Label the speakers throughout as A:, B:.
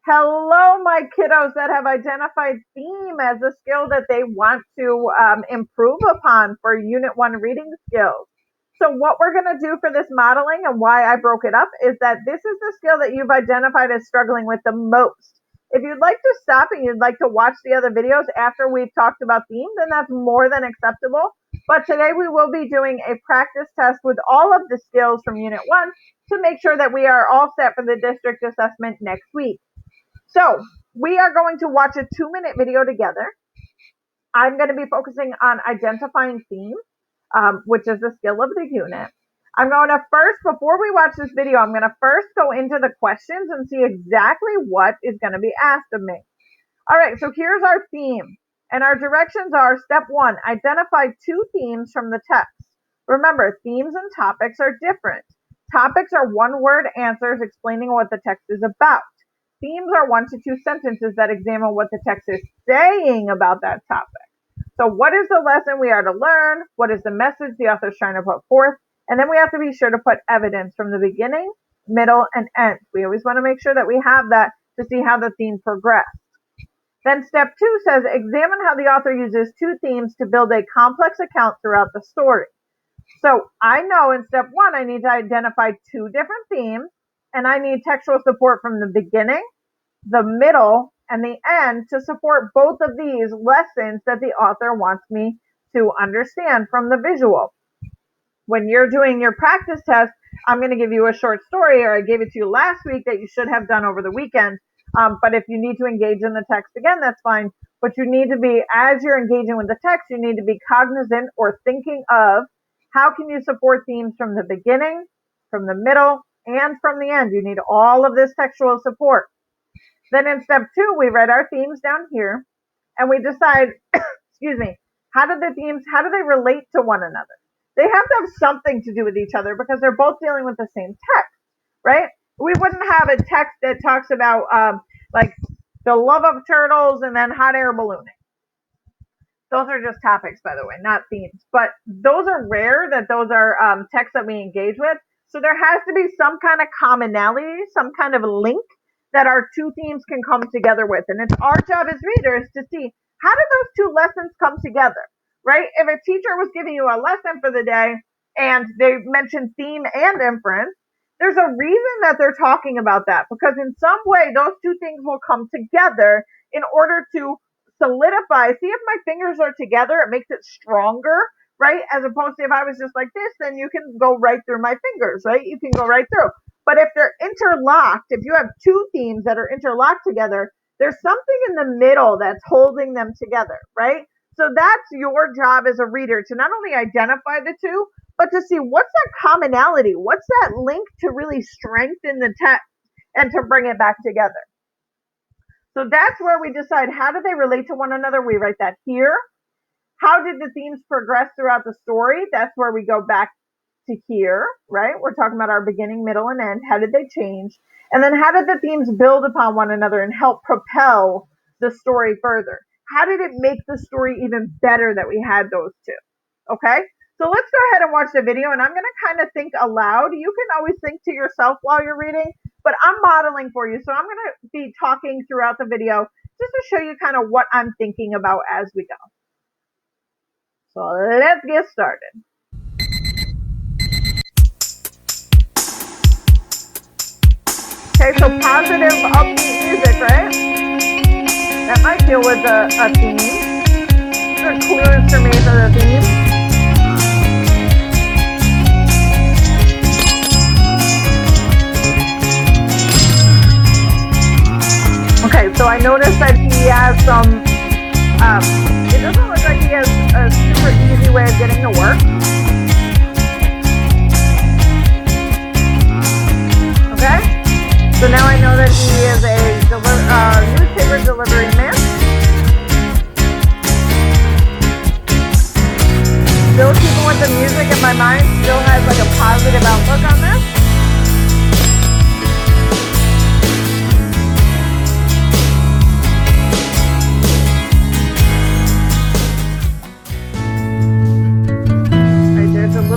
A: Hello, my kiddos that have identified theme as a skill that they want to improve upon for Unit 1 reading skills. So what we're going to do for this modeling and why I broke it up is that this is the skill that you've identified as struggling with the most. If you'd like to stop and you'd like to watch the other videos after we've talked about theme, then that's more than acceptable. But today we will be doing a practice test with all of the skills from Unit 1 to make sure that we are all set for the district assessment next week. So we are going to watch a 2-minute video together. I'm going to be focusing on identifying theme, which is the skill of the unit. I'm going to first, before we watch this video, I'm going to first go into the questions and see exactly what is going to be asked of me. All right, so here's our theme. And our directions are, step 1, identify 2 themes from the text. Remember, themes and topics are different. Topics are one-word answers explaining what the text is about. Themes are 1 to 2 sentences that examine what the text is saying about that topic. So what is the lesson we are to learn? What is the message the author is trying to put forth? And then we have to be sure to put evidence from the beginning, middle, and end. We always want to make sure that we have that to see how the theme progressed. Then step 2 says, examine how the author uses 2 themes to build a complex account throughout the story. So I know in step 1, I need to identify 2 different themes, and I need textual support from the beginning, the middle, and the end to support both of these lessons that the author wants me to understand from the visual. When you're doing your practice test, I'm going to give you a short story, or I gave it to you last week that you should have done over the weekend. But if you need to engage in the text again, that's fine. But you need to be, as you're engaging with the text, you need to be cognizant or thinking of how can you support themes from the beginning, from the middle, and from the end. You need all of this textual support. Then in step 2, we write our themes down here, and we decide, how do they relate to one another? They have to have something to do with each other because they're both dealing with the same text, right? We wouldn't have a text that talks about like the love of turtles and then hot air ballooning. Those are just topics, by the way, not themes. But those are rare that those are texts that we engage with. So there has to be some kind of commonality, some kind of link that our 2 themes can come together with. And it's our job as readers to see, how do those 2 lessons come together, right? If a teacher was giving you a lesson for the day and they mentioned theme and inference, there's a reason that they're talking about that, because in some way those 2 things will come together in order to solidify. See, if my fingers are together, it makes it stronger, right? As opposed to if I was just like this, then you can go right through my fingers, right? You can go right through. But if they're interlocked, if you have 2 themes that are interlocked together, there's something in the middle that's holding them together, right? So that's your job as a reader, to not only identify the 2, but to see what's that commonality, what's that link to really strengthen the text and to bring it back together. So that's where we decide, how do they relate to one another? We write that here. How did the themes progress throughout the story? That's where we go back to here, right? We're talking about our beginning, middle, and end. How did they change? And then how did the themes build upon one another and help propel the story further? How did it make the story even better that we had those 2? Okay? So let's go ahead and watch the video, and I'm going to kind of think aloud. You can always think to yourself while you're reading, but I'm modeling for you, so I'm going to be talking throughout the video just to show you kind of what I'm thinking about as we go. So let's get started. Okay, so positive, upbeat music, right? That might deal with a theme. The clues for me for the theme. Okay, so I noticed that he has some, it doesn't look like he has a super easy way of getting to work. Okay, so now I know that he is a newspaper delivery man. Still keeping with the music in my mind, still has like a positive outlook on this.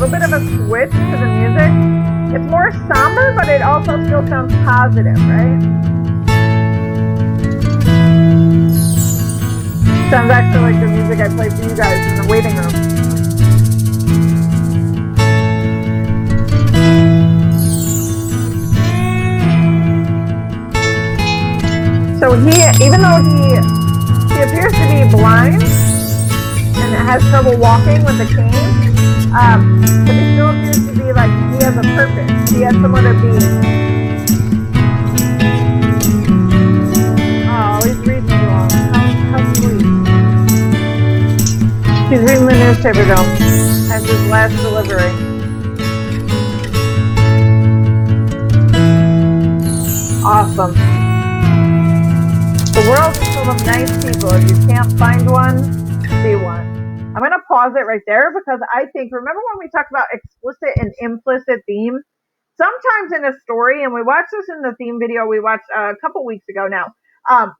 A: Bit of a switch to the music. It's more somber, but it also still sounds positive, right? Sounds actually like the music I play for you guys in the waiting room. So even though he appears to be blind and has trouble walking with a cane, but he still appears to be like he has a purpose. He has somewhere to be. Oh, he's reading too long. How sweet. He's reading the newspaper though, as his last delivery. Awesome. The world is full of nice people. If you can't find one, be one. I'm going to pause it right there because I think, remember when we talked about explicit and implicit theme? Sometimes in a story, and we watched this in the theme video we watched a couple weeks ago now,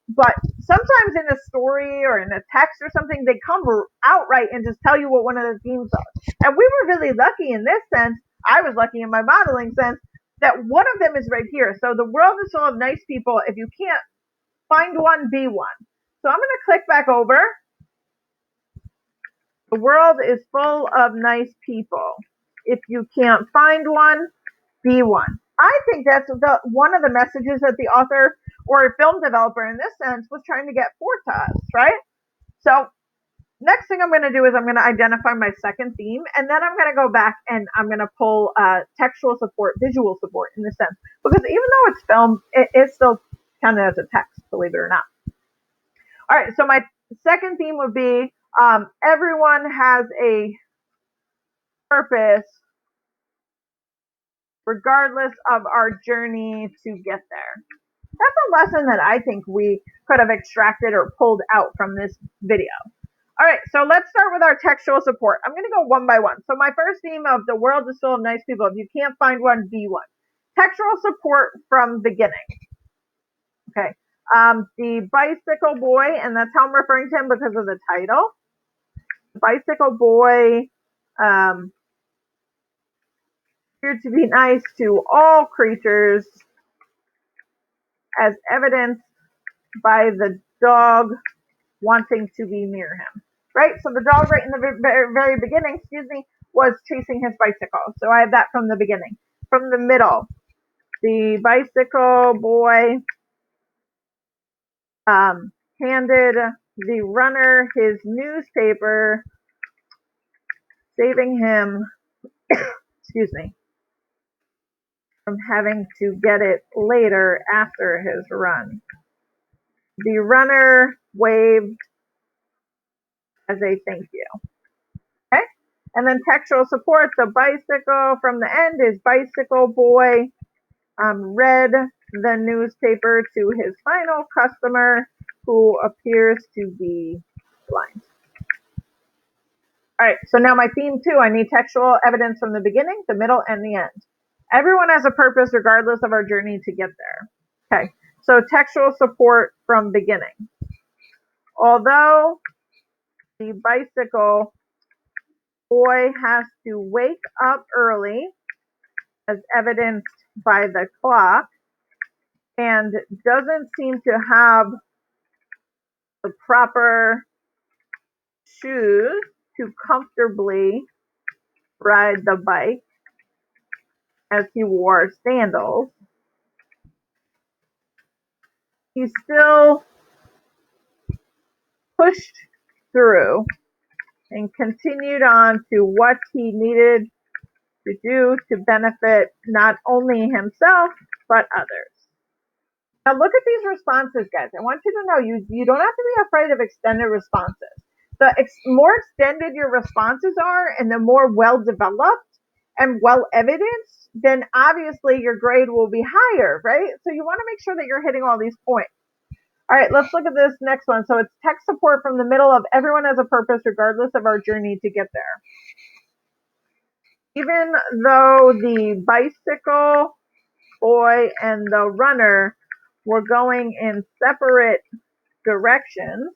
A: but sometimes in a story or in a text or something, they come outright and just tell you what one of the themes are. And we were really lucky in this sense. I was lucky in my modeling sense that one of them is right here. So the world is full of nice people. If you can't find one, be one. So I'm going to click back over. The world is full of nice people. If you can't find one, be one. I think that's one of the messages that the author or a film developer in this sense was trying to get forth to us, right? So next thing I'm going to do is I'm going to identify my second theme, and then I'm going to go back and I'm going to pull textual support, visual support in this sense. Because even though it's film, it's still counted as a text, believe it or not. All right, so my second theme would be everyone has a purpose regardless of our journey to get there. That's a lesson that I think we could have extracted or pulled out from this video. All right, so let's start with our textual support. I'm going to go one by one. So my first theme of the world is full of nice people. If you can't find one, be one. Textual support from beginning. Okay, the bicycle boy, and that's how I'm referring to him because of the title. The bicycle boy appeared to be nice to all creatures, as evidenced by the dog wanting to be near him. Right? So the dog right in the very beginning, was chasing his bicycle. So I have that from the beginning. From the middle, the bicycle boy handed the runner his newspaper, saving him, excuse me, from having to get it later after his run. The runner waved as a thank you. Okay? And then textual support, the bicycle from the end is bicycle boy read the newspaper to his final customer who appears to be blind. All right, so now my theme 2, I need textual evidence from the beginning, the middle, and the end. Everyone has a purpose regardless of our journey to get there. Okay, so textual support from beginning. Although the bicycle boy has to wake up early, as evidenced by the clock, and doesn't seem to have the proper shoes to comfortably ride the bike, as he wore sandals, he still pushed through and continued on to what he needed to do to benefit not only himself, but others. Now look at these responses, guys. I want you to know you don't have to be afraid of extended responses. The more extended your responses are and the more well-developed and well-evidenced, then obviously your grade will be higher, right? So you want to make sure that you're hitting all these points. All right, let's look at this next one. So it's text support from the middle of everyone has a purpose regardless of our journey to get there. Even though the bicycle boy and the runner were going in separate directions,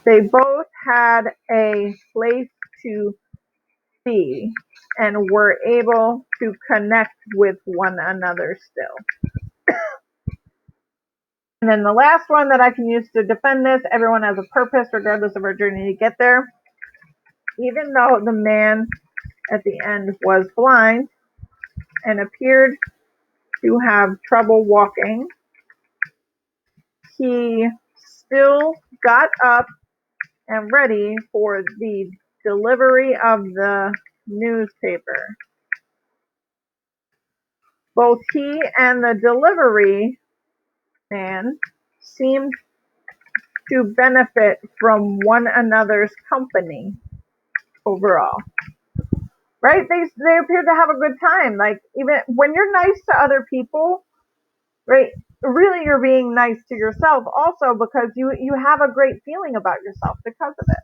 A: they both had a place to be and were able to connect with one another still. And then the last one that I can use to defend this, everyone has a purpose regardless of our journey to get there. Even though the man at the end was blind and appeared to have trouble walking, he still got up and ready for the delivery of the newspaper. Both he and the delivery man seemed to benefit from one another's company overall. Right? They appear to have a good time. Like, even when you're nice to other people, right? Really, you're being nice to yourself also, because you have a great feeling about yourself because of it.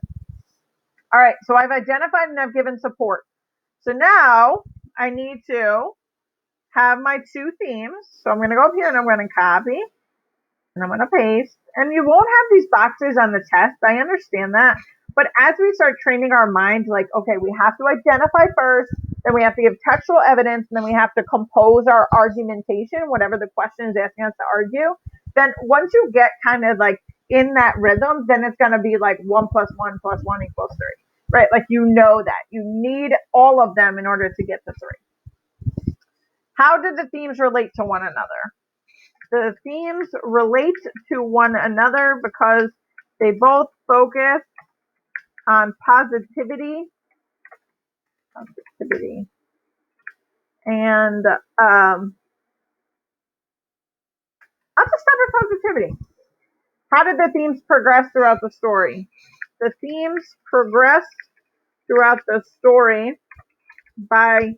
A: All right, so I've identified and I've given support. So now I need to have my two themes. So I'm going to go up here and I'm going to copy and I'm going to paste. And you won't have these boxes on the test. I understand that. But as we start training our mind, like, okay, we have to identify first, then we have to give textual evidence, and then we have to compose our argumentation, whatever the question is asking us to argue. Then once you get kind of like in that rhythm, then it's going to be like 1 plus 1 plus 1 equals 3, right? Like, you know that. You need all of them in order to get to 3. How did the themes relate to one another? The themes relate to one another because they both focus on positivity, and I'll just start with positivity. How did the themes progress throughout the story? The themes progressed throughout the story by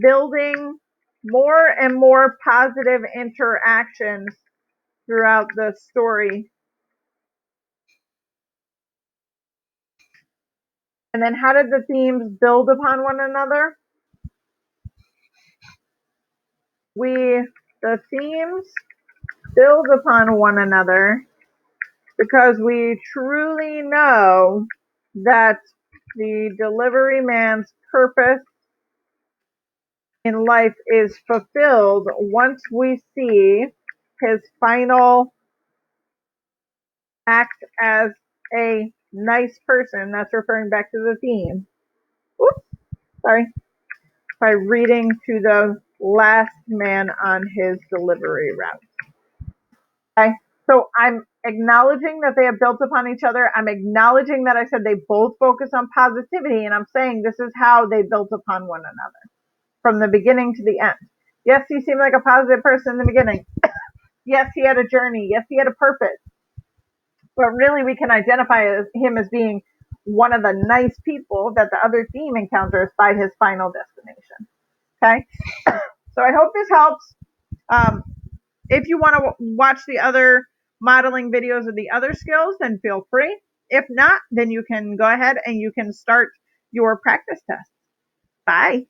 A: building more and more positive interactions throughout the story. And then how did the themes build upon one another? The themes build upon one another because we truly know that the delivery man's purpose in life is fulfilled once we see his final act as a nice person. That's referring back to the theme. Oops, sorry. By reading to the last man on his delivery route. Okay, so I'm acknowledging that they have built upon each other. I'm acknowledging that I said they both focus on positivity, and I'm saying this is how they built upon one another from the beginning to the end. Yes, he seemed like a positive person in the beginning. Yes, he had a journey. Yes, he had a purpose. But really, we can identify him as being one of the nice people that the other theme encounters by his final destination. Okay? So I hope this helps. If you want to watch the other modeling videos of the other skills, then feel free. If not, then you can go ahead and you can start your practice test. Bye.